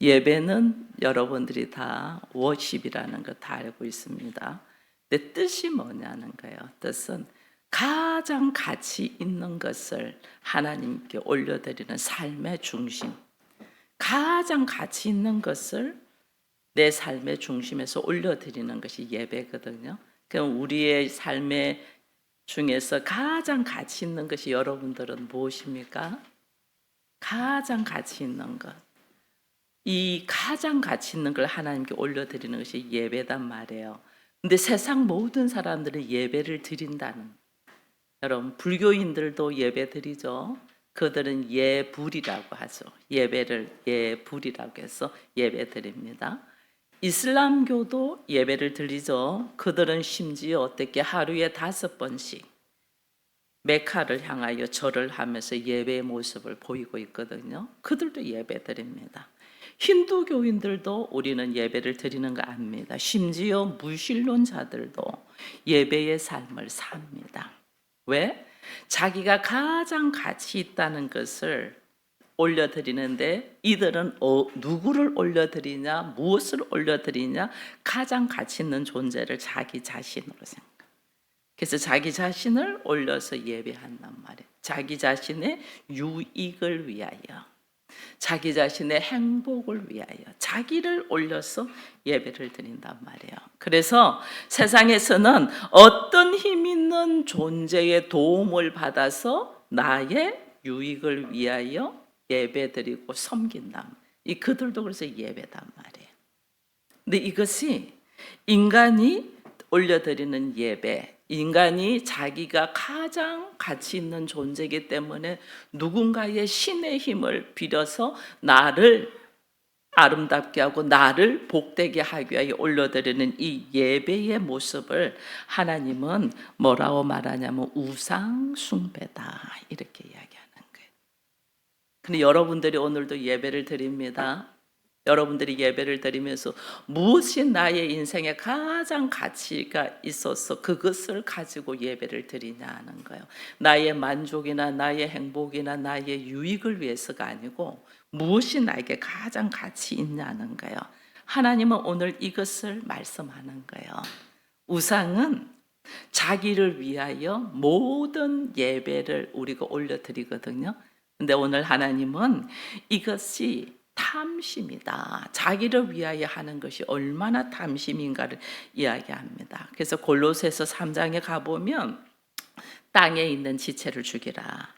예배는 여러분들이 다 워십이라는 거 다 알고 있습니다. 근데 뜻이 뭐냐는 거예요. 뜻은 가장 가치 있는 것을 하나님께 올려드리는 삶의 중심, 가장 가치 있는 것을 내 삶의 중심에서 올려드리는 것이 예배거든요. 그럼 우리의 삶의 중에서 가장 가치 있는 것이 여러분들은 무엇입니까? 가장 가치 있는 것. 이 가장 가치 있는 걸 하나님께 올려드리는 것이 예배단 말이에요. 근데 세상 모든 사람들은 예배를 드린다는, 여러분 불교인들도 예배 드리죠. 그들은 예불이라고 하죠. 예배를 예불이라고 해서 예배 드립니다. 이슬람교도 예배를 드리죠. 그들은 심지어 어떻게 하루에 5번씩 메카를 향하여 절을 하면서 예배의 모습을 보이고 있거든요. 그들도 예배 드립니다. 힌두교인들도 우리는 예배를 드리는 거 압니다. 심지어 무신론자들도 예배의 삶을 삽니다. 왜? 자기가 가장 가치 있다는 것을 올려드리는데 이들은 누구를 올려드리냐, 무엇을 올려드리냐, 가장 가치 있는 존재를 자기 자신으로 생각. 그래서 자기 자신을 올려서 예배한단 말이에요. 자기 자신의 유익을 위하여, 자기 자신의 행복을 위하여 자기를 올려서 예배를 드린단 말이에요. 그래서 세상에서는 어떤 힘 있는 존재의 도움을 받아서 나의 유익을 위하여 예배 드리고 섬긴다. 이 그들도 그래서 예배단 말이에요. 근데 이것이 인간이 올려드리는 예배, 인간이 자기가 가장 가치 있는 존재이기 때문에 누군가의 신의 힘을 빌어서 나를 아름답게 하고 나를 복되게 하기 위하여 올려드리는 이 예배의 모습을 하나님은 뭐라고 말하냐면 우상 숭배다, 이렇게 이야기하는 거예요. 근데 여러분들이 오늘도 예배를 드립니다. 여러분들이 예배를 드리면서 무엇이 나의 인생에 가장 가치가 있어서 그것을 가지고 예배를 드리냐는 거예요. 나의 만족이나 나의 행복이나 나의 유익을 위해서가 아니고 무엇이 나에게 가장 가치 있냐는 거예요. 하나님은 오늘 이것을 말씀하는 거예요. 우상은 자기를 위하여 모든 예배를 우리가 올려드리거든요. 근데 오늘 하나님은 이것이 탐심이다. 자기를 위하여 하는 것이 얼마나 탐심인가를 이야기합니다. 그래서 골로새서 3장에 가보면 땅에 있는 지체를 죽이라.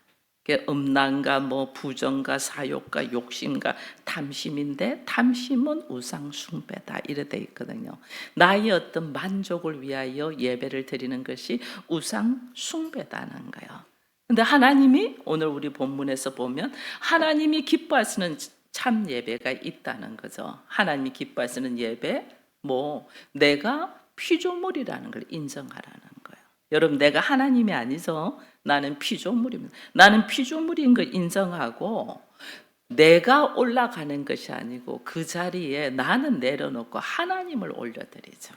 음란과 부정과 사욕과 욕심과 탐심인데 탐심은 우상 숭배다, 이래 돼 있거든요. 나의 어떤 만족을 위하여 예배를 드리는 것이 우상 숭배다는 거예요. 근데 하나님이 오늘 우리 본문에서 보면 하나님이 기뻐하시는 참 예배가 있다는 거죠. 하나님이 기뻐하시는 예배, 내가 피조물이라는 걸 인정하라는 거예요. 여러분, 내가 하나님이 아니죠. 나는 피조물입니다. 나는 피조물인 걸 인정하고 내가 올라가는 것이 아니고 그 자리에 나는 내려놓고 하나님을 올려드리죠.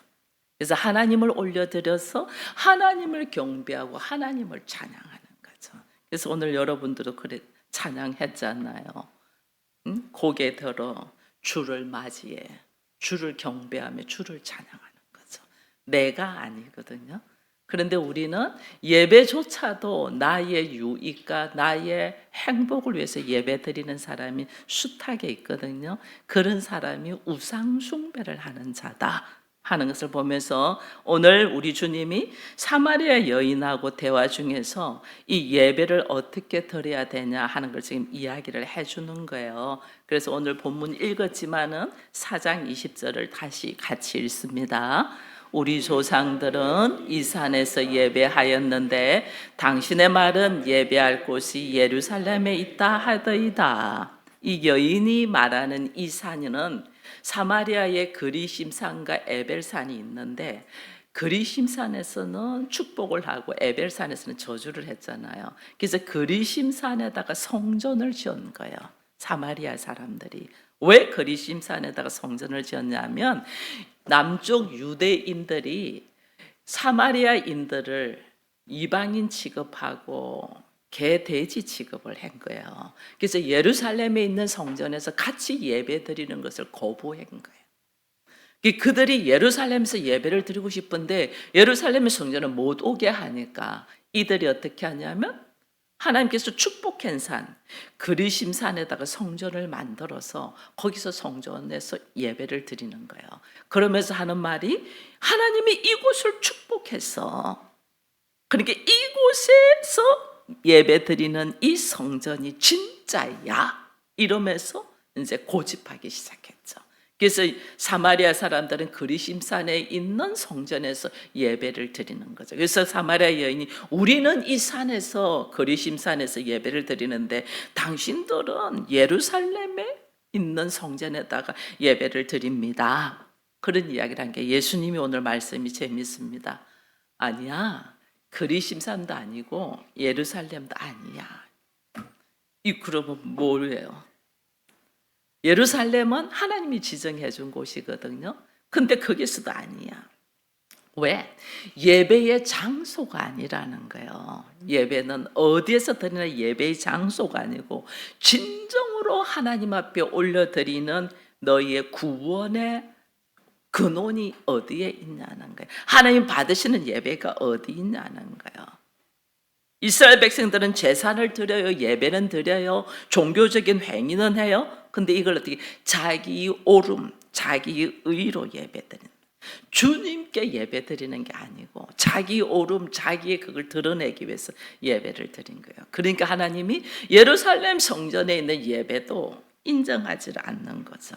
그래서 하나님을 올려드려서 하나님을 경배하고 하나님을 찬양하는 거죠. 그래서 오늘 여러분들도 그래 찬양했잖아요. 고개 들어 주를 맞이해 주를 경배하며 주를 찬양하는 거죠. 내가 아니거든요. 그런데 우리는 예배조차도 나의 유익과 나의 행복을 위해서 예배 드리는 사람이 숱하게 있거든요. 그런 사람이 우상 숭배를 하는 자다 하는 것을 보면서 오늘 우리 주님이 사마리아 여인하고 대화 중에서 이 예배를 어떻게 드려야 되냐 하는 걸 지금 이야기를 해주는 거예요. 그래서 오늘 본문 읽었지만은 4장 20절을 다시 같이 읽습니다. 우리 조상들은 이 산에서 예배하였는데 당신의 말은 예배할 곳이 예루살렘에 있다 하더이다. 이 여인이 말하는 이 산은 사마리아의 그리심산과 에벨산이 있는데 그리심산에서는 축복을 하고 에벨산에서는 저주를 했잖아요. 그래서 그리심산에다가 성전을 지은 거예요. 사마리아 사람들이. 왜 그리심산에다가 성전을 지었냐면 남쪽 유대인들이 사마리아인들을 이방인 취급하고 개, 돼지 취급을 한 거예요. 그래서 예루살렘에 있는 성전에서 같이 예배 드리는 것을 거부한 거예요. 그들이 예루살렘에서 예배를 드리고 싶은데 예루살렘의 성전을 못 오게 하니까 이들이 어떻게 하냐면 하나님께서 축복한 산 그리심산에다가 성전을 만들어서 거기서 성전에서 예배를 드리는 거예요. 그러면서 하는 말이 하나님이 이곳을 축복해서 그러니까 이곳에서 예배 드리는 이 성전이 진짜야 이러면서 이제 고집하기 시작했죠. 그래서 사마리아 사람들은 그리심산에 있는 성전에서 예배를 드리는 거죠. 그래서 사마리아 여인이 우리는 이 산에서 그리심산에서 예배를 드리는데 당신들은 예루살렘에 있는 성전에다가 예배를 드립니다. 그런 이야기를 한 게 예수님이 오늘 말씀이 재밌습니다. 아니야. 그리심산도 아니고 예루살렘도 아니야. 그러면 뭐예요? 예루살렘은 하나님이 지정해 준 곳이거든요. 근데 거기서도 아니야. 왜? 예배의 장소가 아니라는 거예요. 예배는 어디에서 드리는 예배의 장소가 아니고 진정으로 하나님 앞에 올려드리는 너희의 구원의 근원이 어디에 있냐는 거예요. 하나님 받으시는 예배가 어디 있냐는 거예요. 이스라엘 백성들은 제사를 드려요, 예배는 드려요, 종교적인 행위는 해요. 근데 이걸 어떻게 자기 옳음, 자기 의로 예배드리는, 주님께 예배드리는 게 아니고 자기 옳음, 자기의 그걸 드러내기 위해서 예배를 드린 거예요. 그러니까 하나님이 예루살렘 성전에 있는 예배도 인정하지 않는 거죠.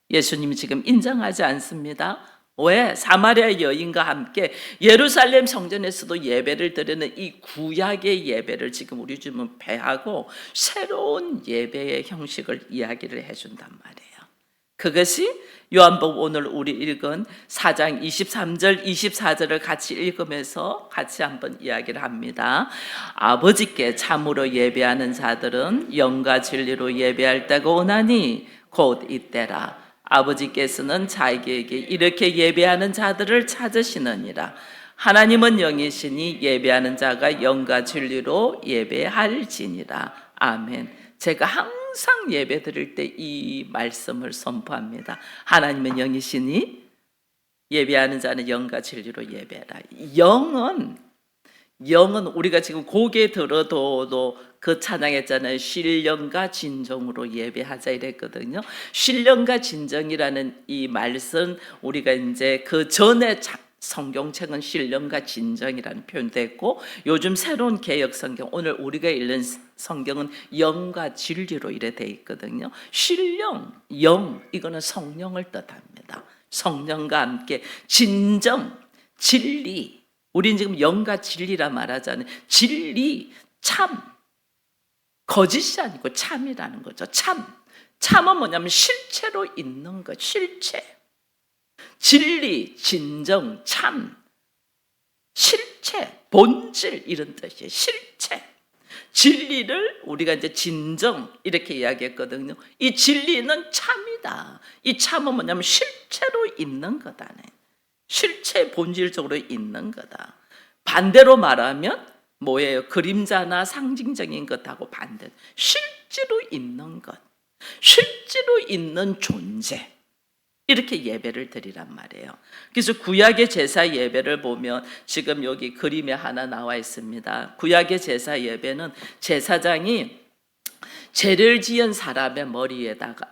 예수님이 지금 인정하지 않습니다. 왜? 사마리아 여인과 함께 예루살렘 성전에서도 예배를 드리는 이 구약의 예배를 지금 우리 주님은 폐하고 새로운 예배의 형식을 이야기를 해준단 말이에요. 그것이 요한복음 오늘 우리 읽은 4장 23절 24절을 같이 읽으면서 같이 한번 이야기를 합니다. 아버지께 참으로 예배하는 자들은 영과 진리로 예배할 때가 오나니 곧 이때라. 아버지께서는 자기에게 이렇게 예배하는 자들을 찾으시느니라. 하나님은 영이시니 예배하는 자가 영과 진리로 예배할지니라. 아멘. 제가 항상 예배 드릴 때 이 말씀을 선포합니다. 하나님은 영이시니 예배하는 자는 영과 진리로 예배하라. 영은 우리가 지금 고개 들어도 그 찬양했잖아요. 신령과 진정으로 예배하자 이랬거든요. 신령과 진정이라는 이 말씀 우리가 이제 그 전에 성경책은 신령과 진정이라는 표현도 했고 요즘 새로운 개역 성경 오늘 우리가 읽는 성경은 영과 진리로 이래 돼 있거든요. 신령, 영 이거는 성령을 뜻합니다. 성령과 함께 진정, 진리 우리는 지금 영과 진리라 말하잖아요. 진리, 참 거짓이 아니고 참이라는 거죠. 참은 뭐냐면 실체로 있는 것, 실체 진리, 진정, 참, 실체, 본질 이런 뜻이에요. 실체. 진리를 우리가 이제 진정 이렇게 이야기했거든요. 이 진리는 참이다. 이 참은 뭐냐면 실체로 있는 거다네. 실체 본질적으로 있는 거다. 반대로 말하면 뭐예요? 그림자나 상징적인 것하고 반대. 실제로 있는 것. 실제로 있는 존재. 이렇게 예배를 드리란 말이에요. 그래서 구약의 제사 예배를 보면 지금 여기 그림에 하나 나와 있습니다. 구약의 제사 예배는 제사장이 죄를 지은 사람의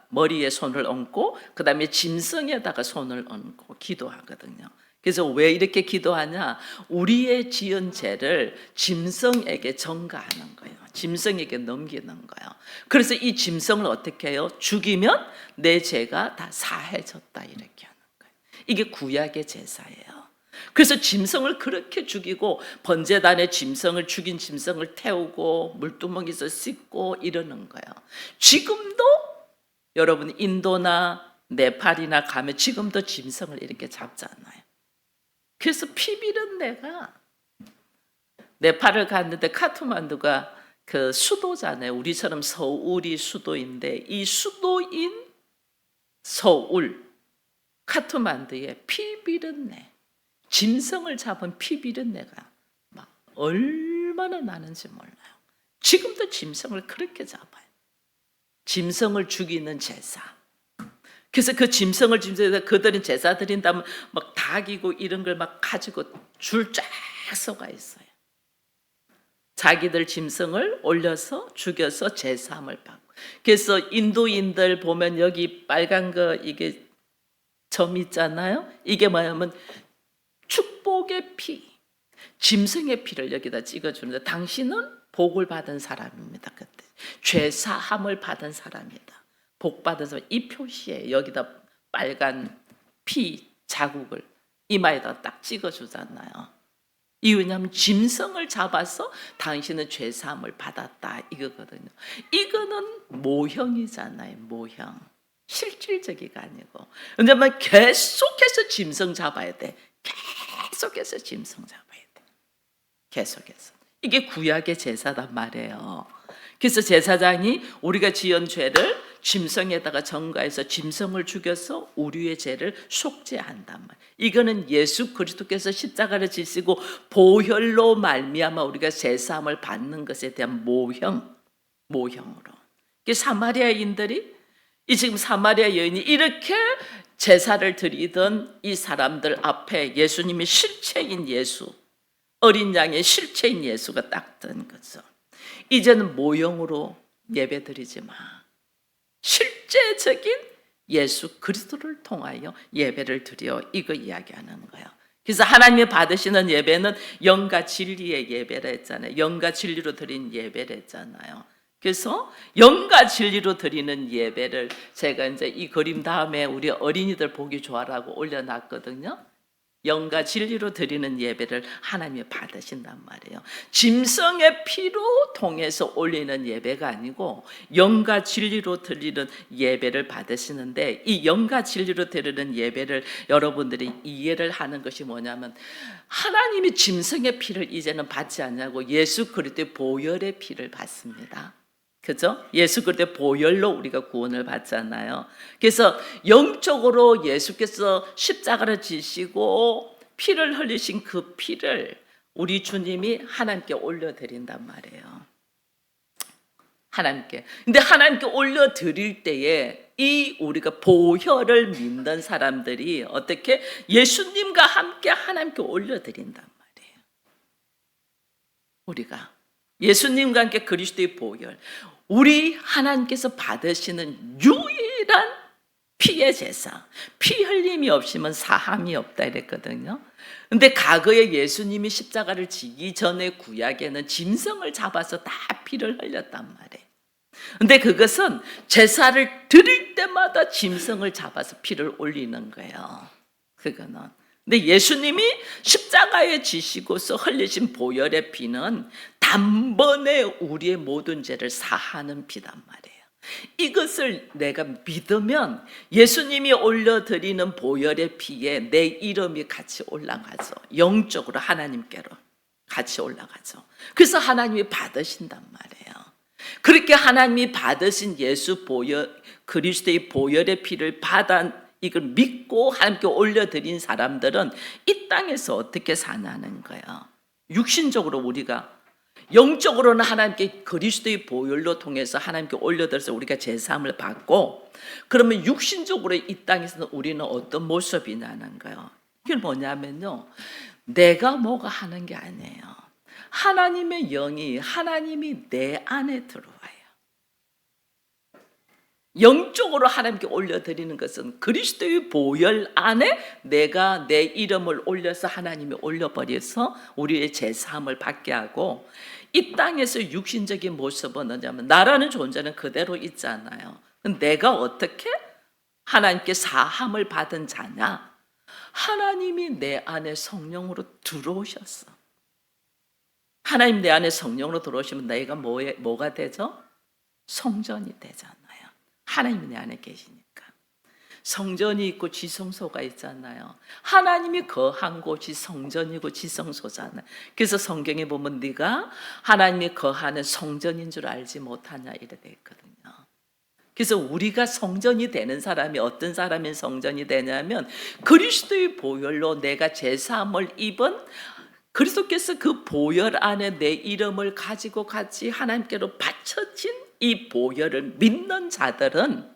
머리에 손을 얹고 그 다음에 짐승에다가 손을 얹고 기도하거든요. 그래서 왜 이렇게 기도하냐? 우리의 지은 죄를 짐승에게 전가하는 거예요. 짐승에게 넘기는 거예요. 그래서 이 짐승을 어떻게 해요? 죽이면 내 죄가 다 사해졌다 이렇게 하는 거예요. 이게 구약의 제사예요. 그래서 짐승을 그렇게 죽이고 번제단에 짐승을 죽인 짐승을 태우고 물두멍에서 씻고 이러는 거예요. 지금도 여러분 인도나 네팔이나 가면 지금도 짐승을 이렇게 잡잖아요. 그래서 피비린내가 네팔을 갔는데 카트만두가 그 수도잖아요. 우리처럼 서울이 수도인데 이 수도인 서울 카트만두에 피비린내 짐승을 잡은 피비린내가 막 얼마나 나는지 몰라요. 지금도 짐승을 그렇게 잡아요. 짐승을 죽이는 제사. 그래서 그 짐승을 짐승에다 그들은 제사 드린다면 막 닭이고 이런 걸 막 가지고 줄 쫙 서가 있어요. 자기들 짐승을 올려서 죽여서 제사함을 받고. 그래서 인도인들 보면 여기 빨간 거 이게 점 있잖아요. 이게 뭐냐면 축복의 피, 짐승의 피를 여기다 찍어주는데 당신은 복을 받은 사람입니다. 그때 죄 사함을 받은 사람이다. 복 받은 사람. 이 표시에 여기다 빨간 피 자국을 이마에다 딱 찍어주잖아요. 이 왜냐하면 짐승을 잡아서 당신은 죄 사함을 받았다 이거거든요. 이거는 모형이잖아요. 모형. 실질적이가 아니고. 왜냐하면 계속해서 짐승 잡아야 돼. 계속해서 짐승 잡아야 돼. 계속해서. 이게 구약의 제사단 말이에요. 그래서 제사장이 우리가 지은 죄를 짐승에다가 전가해서 짐승을 죽여서 우리의 죄를 속죄한단 말이에요. 이거는 예수 그리스도께서 십자가를 지시고 보혈로 말미암아 우리가 제사함을 받는 것에 대한 모형으로. 사마리아인들이 이 지금 사마리아 여인이 이렇게 제사를 드리던 이 사람들 앞에 예수님이 실체인 예수, 어린 양의 실체인 예수가 딱 든 거죠. 이제는 모형으로 예배드리지 마. 실제적인 예수 그리스도를 통하여 예배를 드려. 이거 이야기하는 거예요. 그래서 하나님이 받으시는 예배는 영과 진리의 예배라 했잖아요. 영과 진리로 드린 예배라 했잖아요. 그래서 영과 진리로 드리는 예배를 제가 이제 이 그림 다음에 우리 어린이들 보기 좋아라고 올려놨거든요. 영과 진리로 드리는 예배를 하나님이 받으신단 말이에요. 짐승의 피로 통해서 올리는 예배가 아니고 영과 진리로 드리는 예배를 받으시는데, 이 영과 진리로 드리는 예배를 여러분들이 이해를 하는 것이 뭐냐면, 하나님이 짐승의 피를 이제는 받지 않냐고 예수 그리스도의 보혈의 피를 받습니다. 그죠? 예수 그리스도의 보혈로 우리가 구원을 받잖아요. 그래서 영적으로 예수께서 십자가를 지시고 피를 흘리신 그 피를 우리 주님이 하나님께 올려드린단 말이에요. 하나님께. 근데 하나님께 올려드릴 때에 이 우리가 보혈을 믿는 사람들이 어떻게 예수님과 함께 하나님께 올려드린단 말이에요. 우리가 예수님과 함께 그리스도의 보혈, 우리 하나님께서 받으시는 유일한 피의 제사, 피 흘림이 없으면 사함이 없다 이랬거든요. 근데 과거에 예수님이 십자가를 지기 전에 구약에는 짐승을 잡아서 다 피를 흘렸단 말이에요. 근데 그것은 제사를 드릴 때마다 짐승을 잡아서 피를 올리는 거예요. 그거는. 근데 예수님이 십자가에 지시고서 흘리신 보혈의 피는 단번에 우리의 모든 죄를 사하는 피단 말이에요. 이것을 내가 믿으면 예수님이 올려드리는 보혈의 피에 내 이름이 같이 올라가죠. 영적으로 하나님께로 같이 올라가죠. 그래서 하나님이 받으신단 말이에요. 그렇게 하나님이 받으신 예수 보혈, 그리스도의 보혈의 피를 받아 이걸 믿고 하나님께 올려드린 사람들은 이 땅에서 어떻게 사냐는 거예요. 육신적으로 우리가, 영적으로는 하나님께 그리스도의 보혈로 통해서 하나님께 올려드려서 우리가 제사함을 받고, 그러면 육신적으로 이 땅에서는 우리는 어떤 모습이냐는 거예요. 이게 뭐냐면요, 내가 뭐가 하는 게 아니에요. 하나님의 영이, 하나님이 내 안에 들어와요. 영적으로 하나님께 올려드리는 것은 그리스도의 보혈 안에 내가 내 이름을 올려서 하나님이 올려버려서 우리의 제사함을 받게 하고, 이 땅에서 육신적인 모습은 뭐냐면 나라는 존재는 그대로 있잖아요. 내가 어떻게 하나님께 사함을 받은 자냐? 하나님이 내 안에 성령으로 들어오셨어. 하나님 내 안에 성령으로 들어오시면 내가 뭐가 되죠? 성전이 되잖아요. 하나님이 내 안에 계시니까. 성전이 있고 지성소가 있잖아요. 하나님이 거한 곳이 성전이고 지성소잖아요. 그래서 성경에 보면 네가 하나님이 거하는 성전인 줄 알지 못하냐 이래 돼 있거든요. 그래서 우리가 성전이 되는 사람이 어떤 사람이 성전이 되냐면 그리스도의 보혈로 내가 제사함을 입은 그리스도께서 그 보혈 안에 내 이름을 가지고 같이 하나님께로 바쳐진 이 보혈을 믿는 자들은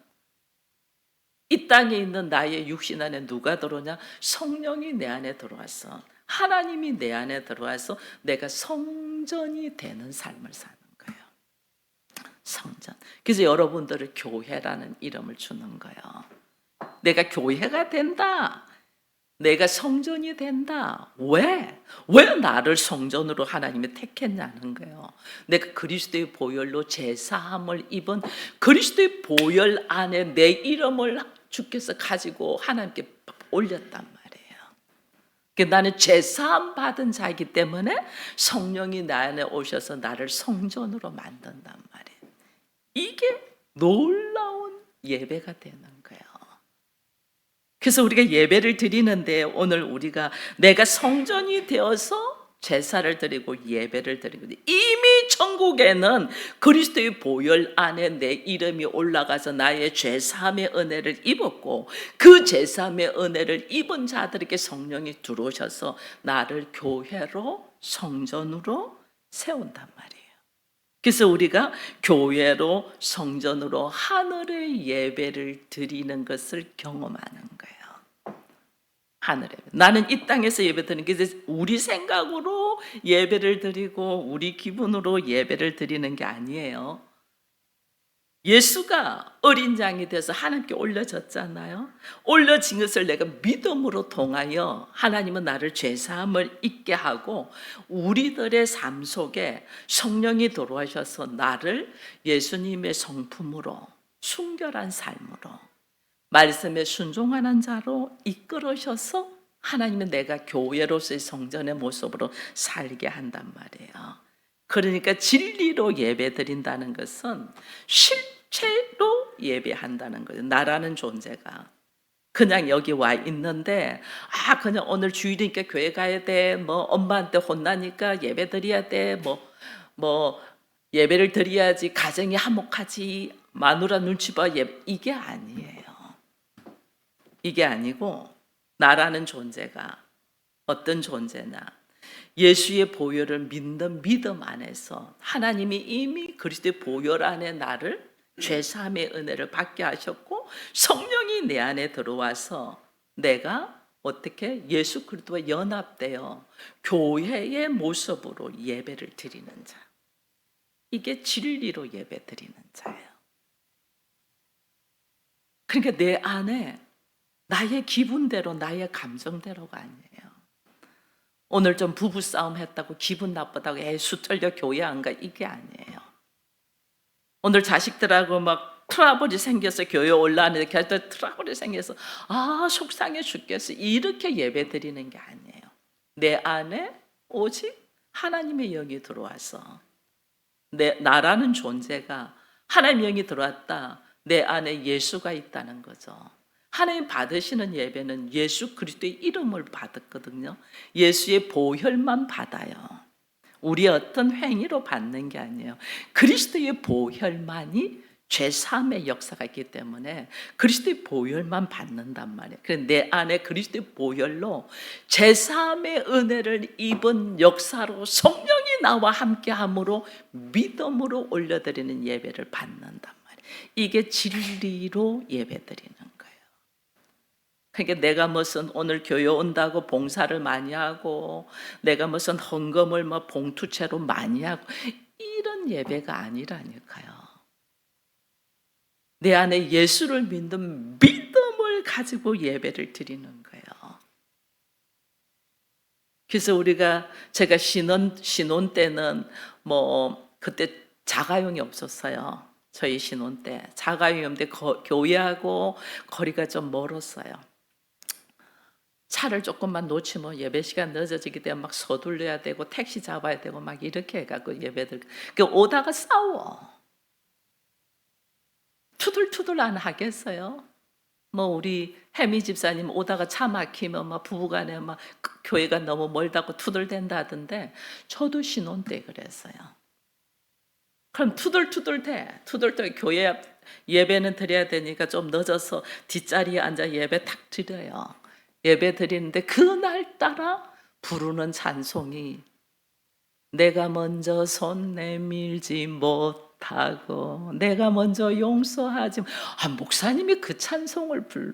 이 땅에 있는 나의 육신 안에 누가 들어오냐? 성령이 내 안에 들어와서 하나님이 내 안에 들어와서 내가 성전이 되는 삶을 사는 거예요. 성전. 그래서 여러분들을 교회라는 이름을 주는 거예요. 내가 교회가 된다. 내가 성전이 된다. 왜? 왜 나를 성전으로 하나님이 택했냐는 거예요. 내가 그리스도의 보혈로 제사함을 입은 그리스도의 보혈 안에 내 이름을 주께서 가지고 하나님께 올렸단 말이에요. 나는 제사함 받은 자이기 때문에 성령이 나 안에 오셔서 나를 성전으로 만든단 말이에요. 이게 놀라운 예배가 되는 거예요. 그래서 우리가 예배를 드리는데 오늘 우리가 내가 성전이 되어서 제사를 드리고 예배를 드리고 이미 천국에는 그리스도의 보혈 안에 내 이름이 올라가서 나의 죄사함의 은혜를 입었고 그 죄사함의 은혜를 입은 자들에게 성령이 들어오셔서 나를 교회로 성전으로 세운단 말이에요. 그래서 우리가 교회로 성전으로 하늘의 예배를 드리는 것을 경험하는 거예요. 하늘에. 나는 이 땅에서 예배 드리는 게 우리 생각으로 예배를 드리고 우리 기분으로 예배를 드리는 게 아니에요. 예수가 어린 양이 돼서 하나님께 올려졌잖아요. 올려진 것을 내가 믿음으로 통하여 하나님은 나를 죄사함을 잊게 하고 우리들의 삶 속에 성령이 들어오셔서 나를 예수님의 성품으로 순결한 삶으로 말씀에 순종하는 자로 이끌으셔서 하나님은 내가 교회로서의 성전의 모습으로 살게 한단 말이에요. 그러니까 진리로 예배 드린다는 것은 실체로 예배한다는 거예요. 나라는 존재가 그냥 여기 와 있는데 그냥 오늘 주일이니까 교회 가야 돼, 뭐 엄마한테 혼나니까 예배 드려야 돼, 뭐 예배를 드려야지 가정이 화목하지, 마누라 눈치 봐, 이게 아니에요. 이게 아니고 나라는 존재가 어떤 존재냐, 예수의 보혈을 믿는 믿음 안에서 하나님이 이미 그리스도의 보혈 안에 나를 죄사함의 은혜를 받게 하셨고 성령이 내 안에 들어와서 내가 어떻게 예수 그리스도와 연합되어 교회의 모습으로 예배를 드리는 자, 이게 진리로 예배 드리는 자예요. 그러니까 내 안에 나의 기분대로 나의 감정대로가 아니에요. 오늘 좀 부부싸움 했다고 기분 나쁘다고 수틀려 교회 안 가, 이게 아니에요. 오늘 자식들하고 막 트러블이 생겨서 교회 올라왔는데 걔한테 트러블이 생겨서 속상해 죽겠어, 이렇게 예배 드리는 게 아니에요. 내 안에 오직 하나님의 영이 들어와서 나라는 존재가 하나님의 영이 들어왔다, 내 안에 예수가 있다는 거죠. 하나님 받으시는 예배는 예수 그리스도의 이름을 받았거든요. 예수의 보혈만 받아요. 우리의 어떤 행위로 받는 게 아니에요. 그리스도의 보혈만이 죄사함의 역사가 있기 때문에 그리스도의 보혈만 받는단 말이에요. 그래서 내 안에 그리스도의 보혈로 죄사함의 은혜를 입은 역사로 성령이 나와 함께함으로 믿음으로 올려드리는 예배를 받는단 말이에요. 이게 진리로 예배드리는 거예요. 그러니까 내가 무슨 오늘 교회 온다고 봉사를 많이 하고 내가 무슨 헌금을 봉투채로 많이 하고 이런 예배가 아니라니까요. 내 안에 예수를 믿는 믿음을 가지고 예배를 드리는 거예요. 그래서 제가 신혼 때는 그때 자가용이 없었어요. 저희 신혼 때 자가용이 없는데 교회하고 거리가 좀 멀었어요. 차를 조금만 놓치면 예배 시간 늦어지기 때문에 막 서둘러야 되고 택시 잡아야 되고 막 이렇게 해갖고 예배들 오다가 싸워. 투들투들 안 하겠어요? 우리 혜미 집사님 오다가 차 막히면 부부간에 교회가 너무 멀다고 투들댄다 하던데 저도 신혼 때 그랬어요. 그럼 투들투들 교회 예배는 드려야 되니까 좀 늦어서 뒷자리에 앉아 예배 탁 드려요. 예배 드리는데 그날따라 부르는 찬송이 내가 먼저 손 내밀지 못하고 내가 먼저 용서하지 목사님이 그 찬송을 불러.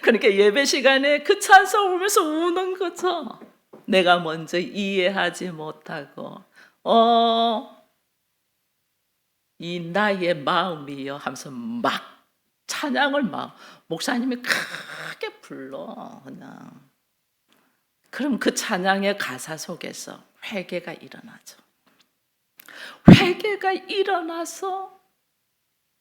그러니까 예배 시간에 그 찬송을 부르면서 우는 거죠. 내가 먼저 이해하지 못하고 이 나의 마음이여 하면서 막 찬양을 막 목사님이 크게 불러. 그냥 그럼 그 찬양의 가사 속에서 회개가 일어나죠. 회개가 일어나서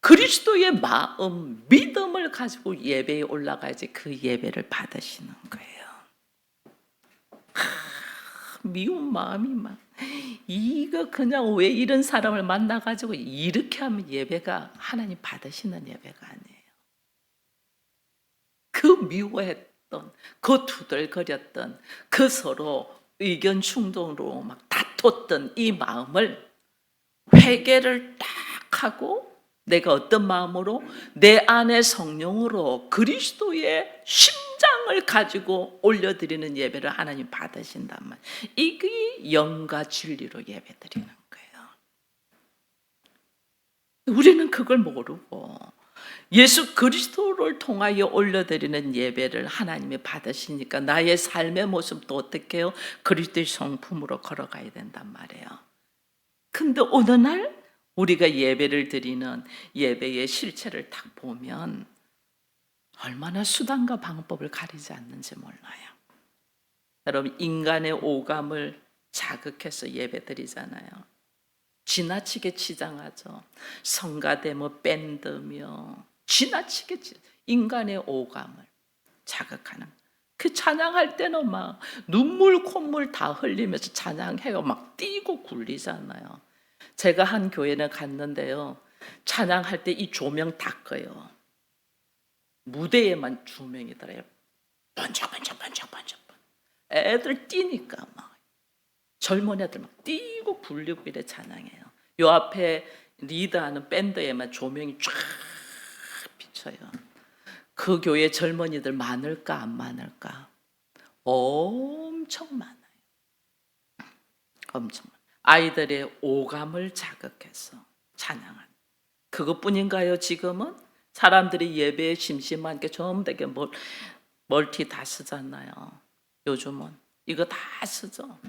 그리스도의 마음, 믿음을 가지고 예배에 올라가야지 그 예배를 받으시는 거예요. 미운 마음이 막 이거 그냥 왜 이런 사람을 만나가지고 이렇게 하면 예배가 하나님 받으시는 예배가 아니에요. 그 미워했던, 그 투덜거렸던, 그 서로 의견 충돌로 막 다퉜던 이 마음을 회개를 딱 하고 내가 어떤 마음으로 내 안에 성령으로 그리스도의 심장을 가지고 올려드리는 예배를 하나님 받으신단 말이에요. 이게 영과 진리로 예배드리는 거예요. 우리는 그걸 모르고 예수 그리스도를 통하여 올려드리는 예배를 하나님이 받으시니까 나의 삶의 모습도 어떻게 해요? 그리스도의 성품으로 걸어가야 된단 말이에요. 근데 어느 날 우리가 예배를 드리는 예배의 실체를 딱 보면 얼마나 수단과 방법을 가리지 않는지 몰라요. 여러분, 인간의 오감을 자극해서 예배 드리잖아요. 지나치게 치장하죠. 성가대며 밴드며 지나치게 인간의 오감을 자극하는. 그 찬양할 때는 막 눈물 콧물 다 흘리면서 찬양해요. 막 뛰고 굴리잖아요. 제가 한 교회는 갔는데요. 찬양할 때 이 조명 다 꺼요. 무대에만 조명이더래요. 번쩍번쩍번쩍번쩍. 애들 뛰니까 막 젊은 애들 막 뛰고 굴리고 이래 찬양해요. 요 앞에 리드하는 밴드에만 조명이 쫙 비쳐요. 그 교회 젊은이들 많을까 안 많을까? 엄청 많아요. 엄청 많아요. 아이들의 오감을 자극해서 찬양하는 그것뿐인가요? 지금은 사람들이 예배에 심심한 게 전부 되게 멀티 다 쓰잖아요. 요즘은 이거 다 쓰죠.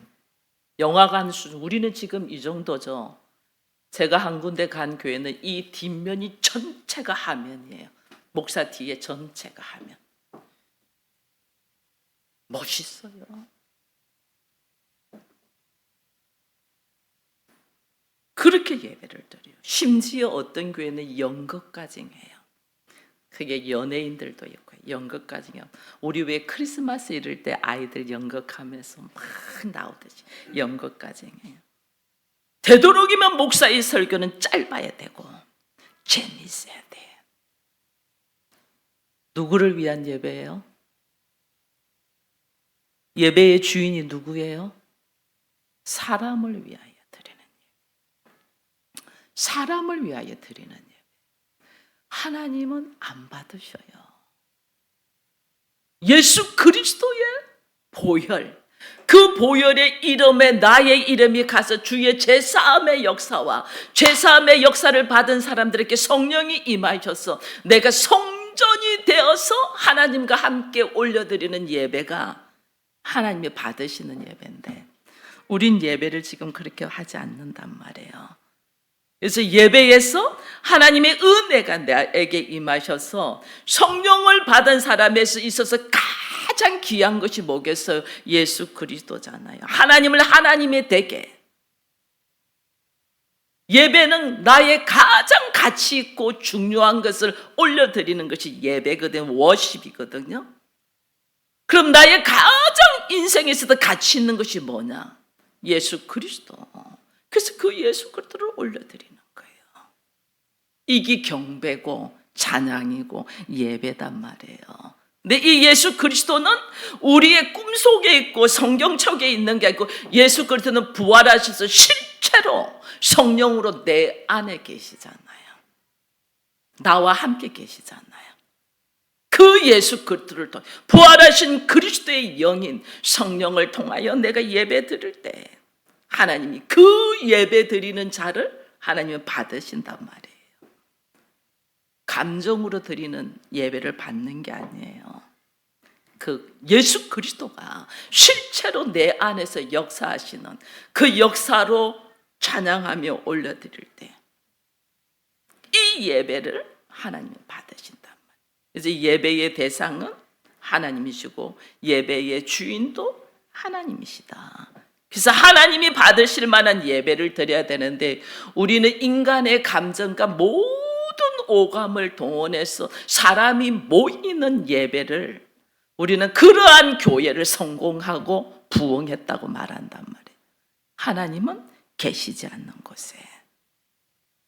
영화관 수준. 우리는 지금 이 정도죠. 제가 한 군데 간 교회는 이 뒷면이 전체가 화면이에요. 목사 뒤에 전체가 화면. 멋있어요. 그렇게 예배를 드려요. 심지어 어떤 교회는 연극까지 해요. 그게 연예인들도 있고 연극까지 해요. 우리 왜 크리스마스 이럴 때 아이들 연극하면서 막 나오듯이 연극까지 해요. 되도록이면 목사의 설교는 짧아야 되고 재미있어야 돼. 누구를 위한 예배예요? 예배의 주인이 누구예요? 사람을 위하여 드리는 예배. 사람을 위하여 드리는 예배. 하나님은 안 받으셔요. 예수 그리스도의 보혈, 그 보혈의 이름에 나의 이름이 가서 주의 제사함의 역사와 제사함의 역사를 받은 사람들에게 성령이 임하셔서 내가 성전이 되어서 하나님과 함께 올려드리는 예배가 하나님이 받으시는 예배인데 우린 예배를 지금 그렇게 하지 않는단 말이에요. 그래서 예배에서 하나님의 은혜가 나에게 임하셔서 성령을 받은 사람에서 있어서 가장 귀한 것이 뭐겠어요? 예수 그리스도잖아요. 하나님을 하나님의 되게. 예배는 나의 가장 가치 있고 중요한 것을 올려드리는 것이 예배거든, 워십이거든요. 그럼 나의 가장 인생에 있어서 가치 있는 것이 뭐냐? 예수 그리스도. 그래서 그 예수 그리스도를 올려드리는 거예요. 이게 경배고 찬양이고 예배단 말이에요. 근데 이 예수 그리스도는 우리의 꿈속에 있고 성경책에 있는 게 아니고 예수 그리스도는 부활하셔서 실제로 성령으로 내 안에 계시잖아요. 나와 함께 계시잖아요. 그 예수 그리스도를 통해 부활하신 그리스도의 영인 성령을 통하여 내가 예배 드릴 때 하나님이 그 예배 드리는 자를 하나님은 받으신단 말이에요. 감정으로 드리는 예배를 받는 게 아니에요. 그 예수 그리스도가 실체로 내 안에서 역사하시는 그 역사로 찬양하며 올려드릴 때 이 예배를 하나님이 받으신단 말이에요. 그래서 예배의 대상은 하나님이시고 예배의 주인도 하나님이시다. 그래서 하나님이 받으실 만한 예배를 드려야 되는데 우리는 인간의 감정과 모든 오감을 동원해서 사람이 모이는 예배를 우리는 그러한 교회를 성공하고 부흥했다고 말한단 말이에요. 하나님은 계시지 않는 곳에.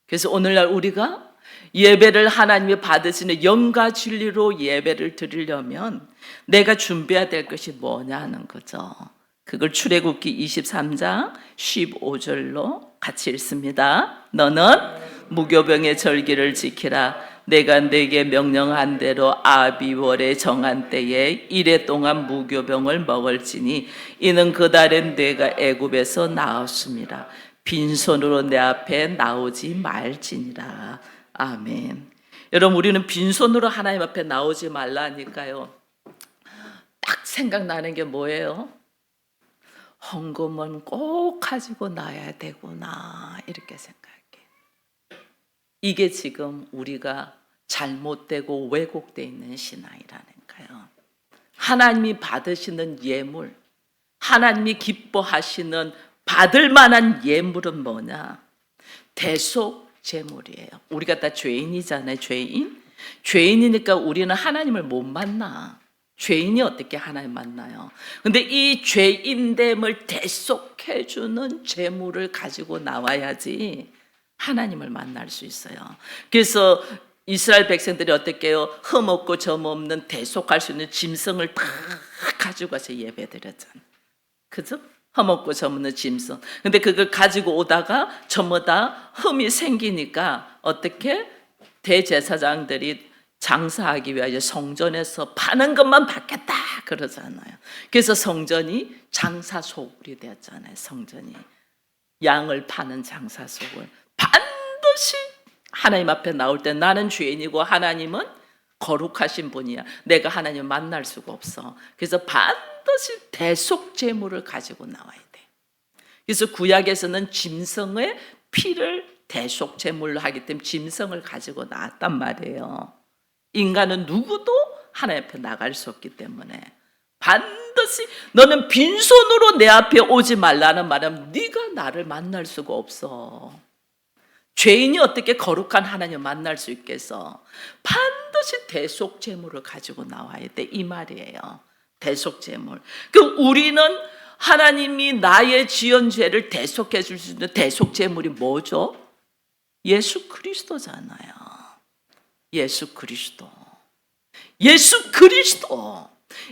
그래서 오늘날 우리가 예배를 하나님이 받으시는 영과 진리로 예배를 드리려면 내가 준비해야 될 것이 뭐냐 하는 거죠. 그걸 출애굽기 23장 15절로 같이 읽습니다. 너는 무교병의 절기를 지키라. 내가 네게 명령한 대로 아비월에 정한 때에 이래 동안 무교병을 먹을지니 이는 그달엔 네가 애굽에서 나왔음이라. 빈손으로 내 앞에 나오지 말지니라. 아멘. 여러분 우리는 빈손으로 하나님 앞에 나오지 말라니까요. 딱 생각나는 게 뭐예요? 헌금은 꼭 가지고 나야 되구나 이렇게 생각해. 이게 지금 우리가 잘못되고 왜곡되어 있는 신앙이라니까요. 하나님이 받으시는 예물, 하나님이 기뻐하시는 받을 만한 예물은 뭐냐? 대속 제물이에요. 우리가 다 죄인이잖아요. 죄인이니까 우리는 하나님을 못 만나. 죄인이 어떻게 하나님 만나요? 근데 이 죄인됨을 대속해주는 제물을 가지고 나와야지 하나님을 만날 수 있어요. 그래서 이스라엘 백성들이 어떻게 해요? 흠 없고 점 없는 대속할 수 있는 짐승을 다 가지고 와서 예배 드렸잖아요. 그죠? 흠 없고 점 없는 짐승. 근데 그걸 가지고 오다가 저마다 흠이 생기니까 어떻게? 대제사장들이 장사하기 위하여 성전에서 파는 것만 받겠다 그러잖아요. 그래서 성전이 장사소굴이 되었잖아요. 성전이 양을 파는 장사소굴. 반드시 하나님 앞에 나올 때 나는 죄인이고 하나님은 거룩하신 분이야. 내가 하나님 만날 수가 없어. 그래서 반드시 대속 제물을 가지고 나와야 돼. 그래서 구약에서는 짐승의 피를 대속 제물로 하기 때문에 짐승을 가지고 나왔단 말이에요. 인간은 누구도 하나님 앞에 나갈 수 없기 때문에 반드시 너는 빈손으로 내 앞에 오지 말라는 말은 네가 나를 만날 수가 없어. 죄인이 어떻게 거룩한 하나님을 만날 수 있겠어? 반드시 대속 제물을 가지고 나와야 돼. 이 말이에요. 대속 제물. 그럼 우리는 하나님이 나의 지은 죄를 대속해 줄 수 있는 대속 제물이 뭐죠? 예수 그리스도잖아요. 예수 그리스도.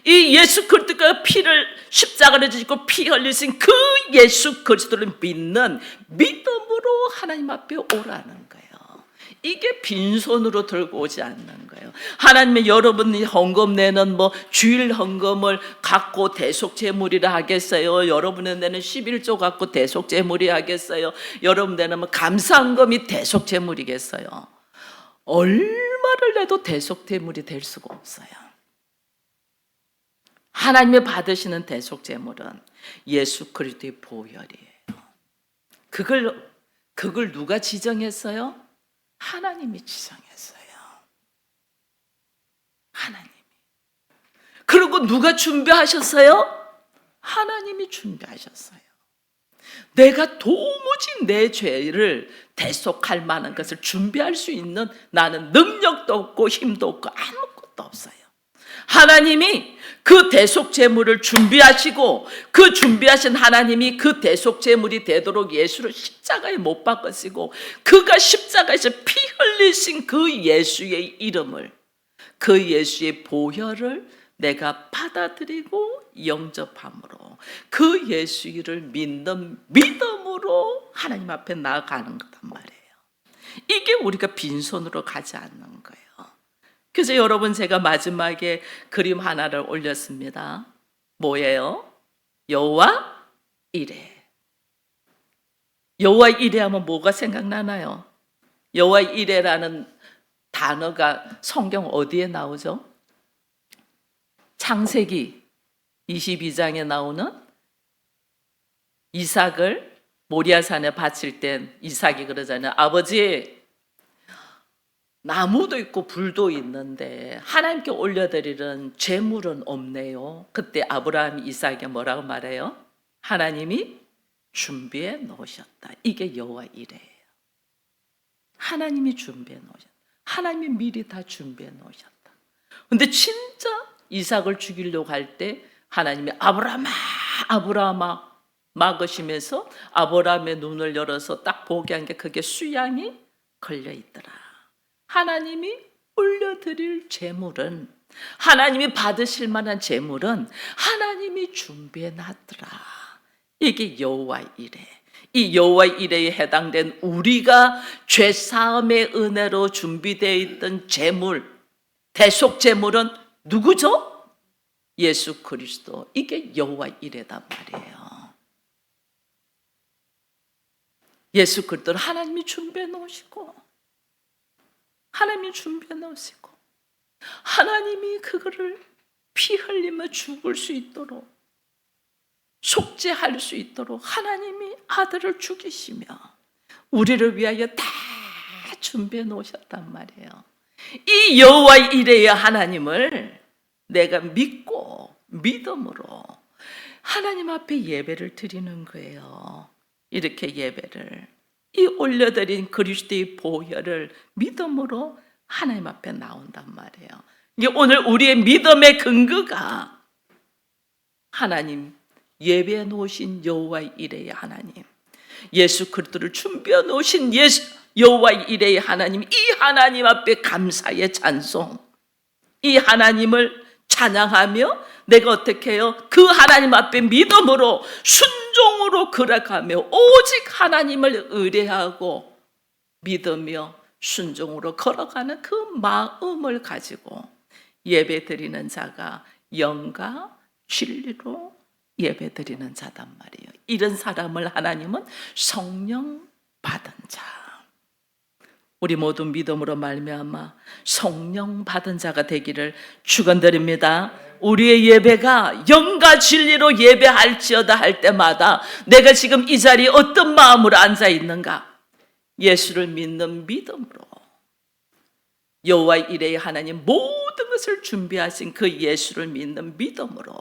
이 예수 그리스도가 피를 십자가를 지고 피 흘리신 그 예수 그리스도를 믿는 믿음으로 하나님 앞에 오라는 거예요. 이게 빈손으로 들고 오지 않는 거예요. 하나님이 여러분이 헌금 내는 주일 헌금을 갖고 대속 제물이라 하겠어요? 여러분이 내는 11조 갖고 대속 제물이 하겠어요? 여러분 내는 감사헌금이 대속 제물이겠어요? 얼마를 내도 대속 제물이 될 수가 없어요. 하나님이 받으시는 대속 제물은 예수 그리스도의 보혈이에요. 그걸 누가 지정했어요? 하나님이 지정했어요. 하나님이. 그리고 누가 준비하셨어요? 하나님이 준비하셨어요. 내가 도무지 내 죄를 대속할 만한 것을 준비할 수 있는 나는 능력도 없고 힘도 없고 아무것도 없어요. 하나님이 그 대속 제물을 준비하시고 그 준비하신 하나님이 그 대속 제물이 되도록 예수를 십자가에 못 박으시고 그가 십자가에서 피 흘리신 그 예수의 이름을 그 예수의 보혈을 내가 받아들이고 영접함으로 그 예수 이름을 믿는 믿음으로 하나님 앞에 나아가는 거단 말이에요. 이게 우리가 빈손으로 가지 않는 거예요. 그래서 여러분, 제가 마지막에 그림 하나를 올렸습니다. 뭐예요? 여호와 이레. 여호와 이레 하면 뭐가 생각나나요? 여호와 이레라는 단어가 성경 어디에 나오죠? 창세기 22장에 나오는 이삭을 모리아산에 바칠 땐 이삭이 그러잖아요. 아버지, 나무도 있고 불도 있는데 하나님께 올려드리는 제물은 없네요. 그때 아브라함이 이삭에게 뭐라고 말해요? 하나님이 준비해 놓으셨다. 이게 여호와 이레예요. 하나님이 준비해 놓으셨다. 하나님이 미리 다 준비해 놓으셨다. 근데 진짜 이삭을 죽이려고 할 때 하나님이 아브라함아, 아브라함아 막으시면서 아브라함의 눈을 열어서 딱 보게 한 게 그게 수양이 걸려 있더라. 하나님이 올려드릴 제물은, 하나님이 받으실 만한 제물은 하나님이 준비해 놨더라. 이게 여호와 이레. 이 여호와 이레에 해당된 우리가 죄 사함의 은혜로 준비되어 있던 제물, 대속 제물은 누구죠? 예수 그리스도. 이게 여호와 이레단 말이에요. 예수 그리스도를 하나님이 준비해 놓으시고, 하나님이 준비해 놓으시고, 하나님이 그거를 피 흘리며 죽을 수 있도록, 속죄할 수 있도록 하나님이 아들을 죽이시며 우리를 위하여 다 준비해 놓으셨단 말이에요. 이 여호와 이레의 하나님을 내가 믿고 믿음으로 하나님 앞에 예배를 드리는 거예요. 이렇게 예배를, 이 올려드린 그리스도의 보혈을 믿음으로 하나님 앞에 나온단 말이에요. 이게 오늘 우리의 믿음의 근거가 하나님 예배해 놓으신 여호와 이레의 하나님, 예수 그리스도를 준비해 놓으신 여호와 이레의 하나님, 이 하나님 앞에 감사의 찬송, 이 하나님을 찬양하며 내가 어떻게 해요? 그 하나님 앞에 믿음으로 순종으로 걸어가며 오직 하나님을 의뢰하고 믿으며 순종으로 걸어가는 그 마음을 가지고 예배 드리는 자가 영과 진리로 예배 드리는 자단 말이에요. 이런 사람을 하나님은 성령 받은 자, 우리 모두 믿음으로 말미암아 성령 받은 자가 되기를 축원드립니다. 우리의 예배가 영과 진리로 예배할지어다 할 때마다 내가 지금 이 자리에 어떤 마음으로 앉아 있는가? 예수를 믿는 믿음으로, 여호와 이레의 하나님 모든 것을 준비하신 그 예수를 믿는 믿음으로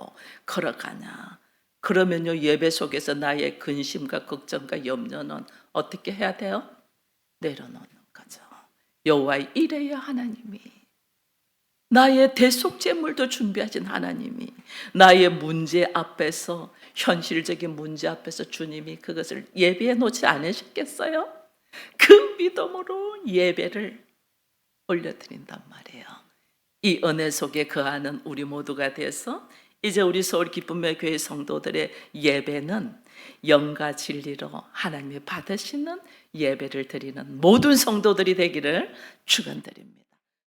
걸어가냐? 그러면요, 예배 속에서 나의 근심과 걱정과 염려는 어떻게 해야 돼요? 내려놓는 거죠. 여호와 이레의 하나님이, 나의 대속제물도 준비하신 하나님이 나의 문제 앞에서, 현실적인 문제 앞에서 주님이 그것을 예배해 놓지 않으셨겠어요? 그 믿음으로 예배를 올려드린단 말이에요. 이 은혜 속에 거하는 우리 모두가 돼서 이제 우리 서울 기쁨의 교회 성도들의 예배는 영과 진리로 하나님이 받으시는 예배를 드리는 모든 성도들이 되기를 축원드립니다.